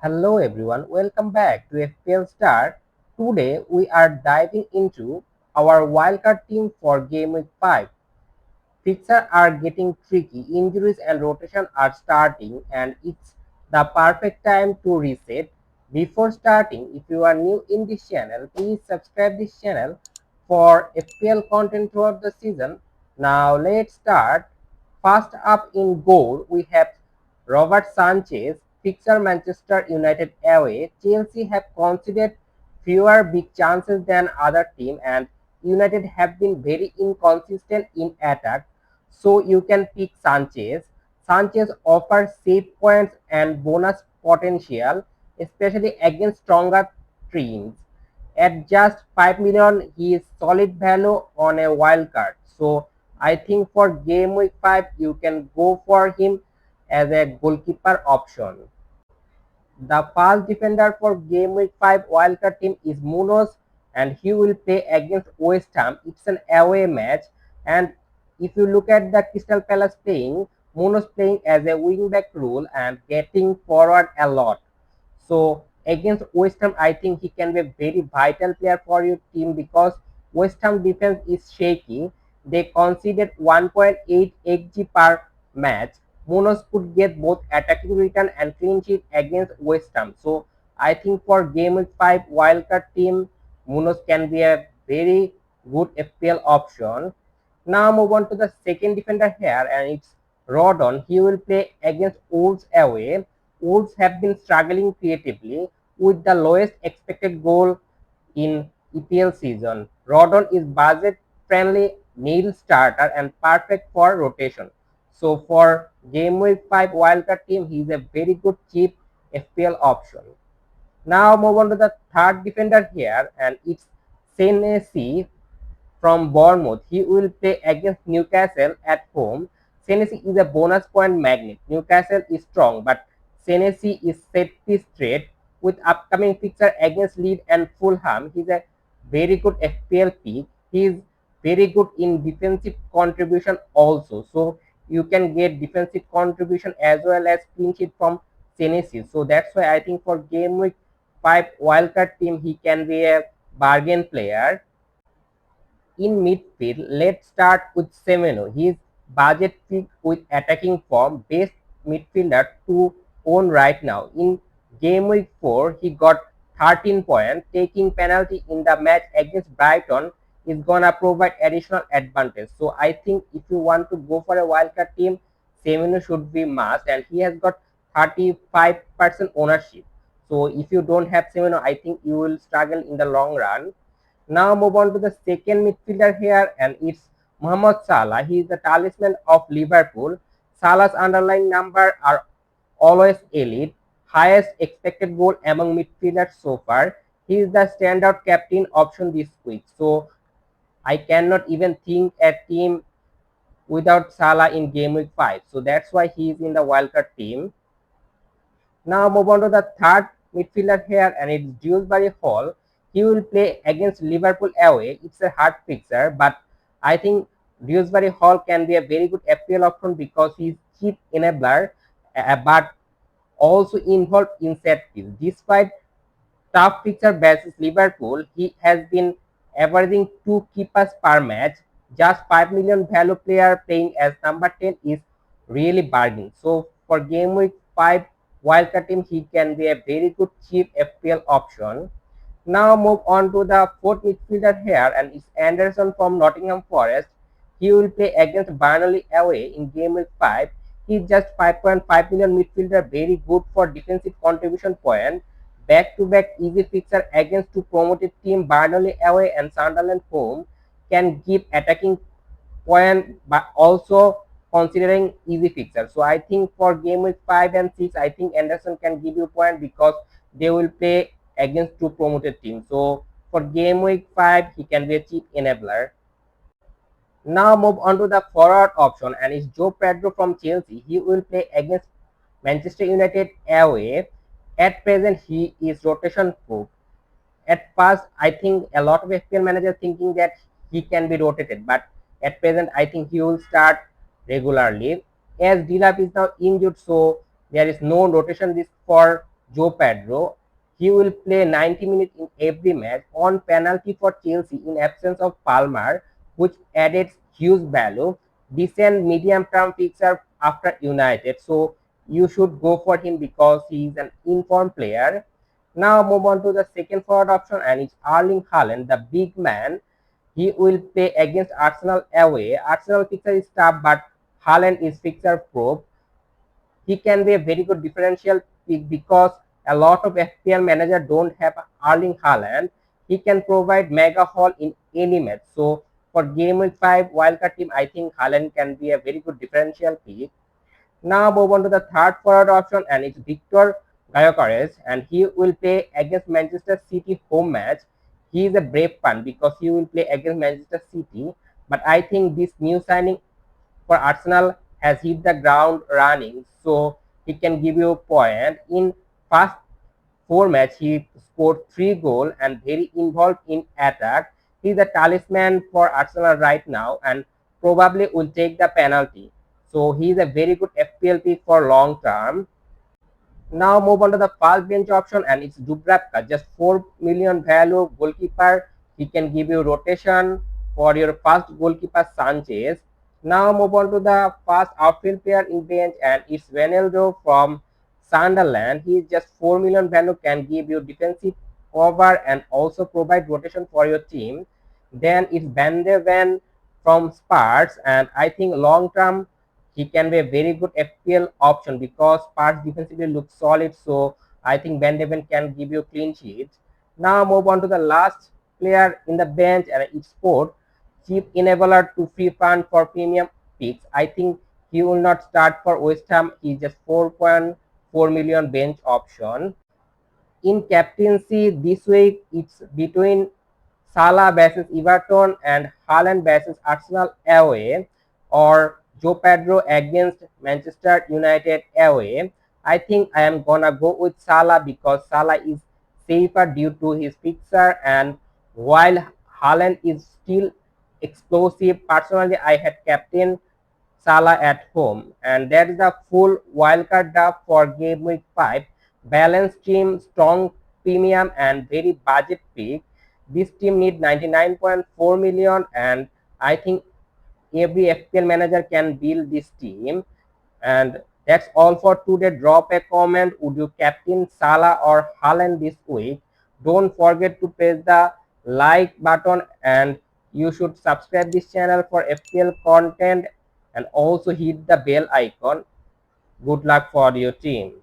Hello everyone, welcome back to FPL Start. Today we are diving into our wildcard team for Game Week 5. Fixtures are getting tricky, injuries and rotation are starting, and it's the perfect time to reset. Before starting, if you are new in this channel, please subscribe this channel for FPL content throughout the season. Now let's start. First up in goal, we have Robert Sanchez, fixture Manchester United away. Chelsea have conceded fewer big chances than other team, and United have been very inconsistent in attack, so you can pick Sanchez. Sanchez offers save points and bonus potential, especially against stronger teams. At just 5 million, he is solid value on a wild card. So I think for game week 5, you can go for him as a goalkeeper option. The first defender for Game Week 5 wildcard team is Munoz, and he will play against West Ham. It's an away match, and if you look at the Crystal Palace playing, Munoz playing as a wingback role and getting forward a lot. So against West Ham, I think he can be a very vital player for your team because West Ham defense is shaky. They conceded 1.8 xg per match. Munoz could get both attacking return and clean sheet against West Ham. So I think for game week 5 wildcard team, Munoz can be a very good FPL option. Now move on to the second defender here, and it's Rodon. He will play against Wolves away. Wolves have been struggling creatively with the lowest expected goal in EPL season. Rodon is budget friendly nil starter and perfect for rotation. So for game week 5 wildcard team, he is a very good cheap FPL option. Now move on to the third defender here, and it's Senesi from Bournemouth. He will play against Newcastle at home. Senesi is a bonus point magnet. Newcastle is strong, but Senesi is set piece threat with upcoming fixture against Leeds and Fulham. He's a very good FPL pick. He is very good in defensive contribution also. So you can get defensive contribution as well as clean sheet from Senesi. So that's why I think for game week 5 wildcard team, he can be a bargain player. In midfield, let's start with Semeno. He is budget pick with attacking form, best midfielder to own right now. In game week 4, he got 13 points. Taking penalty in the match against Brighton is gonna provide additional advantage. So I think if you want to go for a wildcard team, Semeno should be must, and he has got 35% ownership. So if you don't have Semeno, I think you will struggle in the long run. Now move on to the second midfielder here, and it's Mohamed Salah. He is the talisman of Liverpool. Salah's underlying numbers are always elite, highest expected goal among midfielders so far. He is the standout captain option this week. So I cannot even think a team without Salah in game week 5. So that's why he is in the wildcard team. Now move on to the third midfielder here, and it's Dewsbury Hall. He will play against Liverpool away. It's a hard fixture, but I think Dewsbury Hall can be a very good FPL option because he's cheap enabler, but also involved in set piece. Despite tough fixture versus Liverpool, he has been averaging 2 keepers per match. Just 5 million value player playing as number 10 is really bargain. So for game week 5 wildcard team, he can be a very good cheap FPL option. Now move on to the fourth midfielder here, and it's Anderson from Nottingham Forest. He will play against Burnley away in game week 5. He's just 5.5 million midfielder, very good for defensive contribution point. Back-to-back easy fixture against two promoted team, Burnley away and Sunderland home, can give attacking point, but also considering easy fixture. So I think for game week 5 and 6, I think Anderson can give you point because they will play against two promoted teams. So for game week 5, he can be a cheap enabler. Now move on to the forward option, and it's Joe Pedro from Chelsea. He will play against Manchester United away. At present, he is rotation proof. At first, I think a lot of FPL managers thinking that he can be rotated, but at present, I think he will start regularly. As Dilap is now injured, so there is no rotation risk for Joe Pedro. He will play 90 minutes in every match on penalty for Chelsea in absence of Palmer, which added huge value. Decent medium term fixture after United. So you should go for him because he is an informed player. Now move on to the second forward option, and it's Erling Haaland, the big man. He will play against Arsenal away. Arsenal fixture is tough, but Haaland is fixture proof. He can be a very good differential pick because a lot of FPL managers don't have Erling Haaland. He can provide mega haul in any match. So for game week 5 wildcard team, I think Haaland can be a very good differential pick. Now move on to the third forward option, and it's Victor Gyökeres, and he will play against Manchester City home match. He is a brave one because he will play against Manchester City. But I think this new signing for Arsenal has hit the ground running, so he can give you a point. In past 4 matches, he scored 3 goals and very involved in attack. He's a talisman for Arsenal right now and probably will take the penalty. So he's a very good FPL pick for long term. Now move on to the first bench option, and it's Dubravka, just 4 million value goalkeeper. He can give you rotation for your first goalkeeper Sanchez. Now move on to the first outfield player in bench, and it's Ronaldo from Sunderland. He is just 4 million value, can give you defensive cover and also provide rotation for your team. Then it's Van de Ven from Spurs, and I think long term he can be a very good FPL option because Spurs defensively looks solid. So I think Van de Ven can give you clean sheets. Now move on to the last player in the bench, and it's Sport, cheap enabler to free fund for premium picks. I think he will not start for West Ham. He's just 4.4 million bench option. In captaincy this week, it's between Salah versus Everton and Haaland versus Arsenal away, or Joe Pedro against Manchester United away. I think I am gonna go with Salah because Salah is safer due to his fixture, and while Haaland is still explosive, personally I had captain Salah at home. And that is the full wildcard draft for game week 5. Balanced team, strong premium, and very budget pick. This team need 99.4 million, and I think every FPL manager can build this team. And that's all for today. Drop a comment. Would you captain Salah or Haaland this week? Don't forget to press the like button, and you should subscribe this channel for FPL content and also hit the bell icon. Good luck for your team.